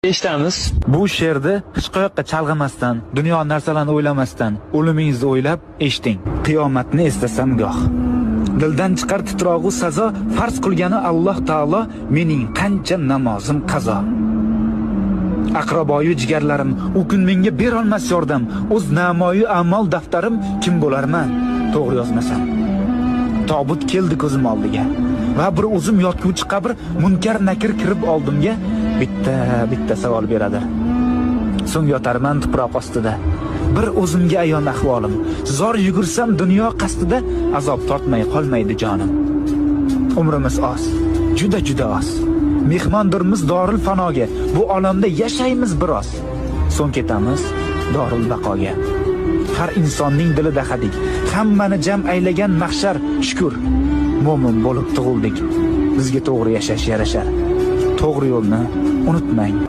Eshitamiz. Bu she'rni hech qayoqqa chalg'imasdan, dunyo narsalarni o'ylamasdan, o'limingizni o'ylab eshiting. Qiyomatni eslasam goh. Dildan chiqar titrog'u sazo, farz qilgani Alloh taolo, mening qancha namozim qazo. Aqraboyu jigarlarim, u kun menga berolmas yordam, o'z namoyi amal daftarim kim bo'larman, to'g'ri yozmasam. Tobut keldi ko'zim oldiga va bir o'zim yotguvchi qabr, munkar nakir kirib oldimga bitta savol beradi. So'ng yotarman tuproq ostida. Bir o'zimga ayon ahvolim. Zor yugursam dunyo qasdida, azob tortmay qolmaydi jonim. Umrimiz oz, juda oz. Mehmondirmiz dorul fanoga. Bu olamda yashaymiz biroz. So'ng ketamiz dorul baqoga. Har insonning dilida hadik, hammani jam aylagan mahshar. Shukr, mo'min bo'lib tug'ildik. Bizga to'g'ri yashash yarashar. To'g'ri yo'lni unutmang.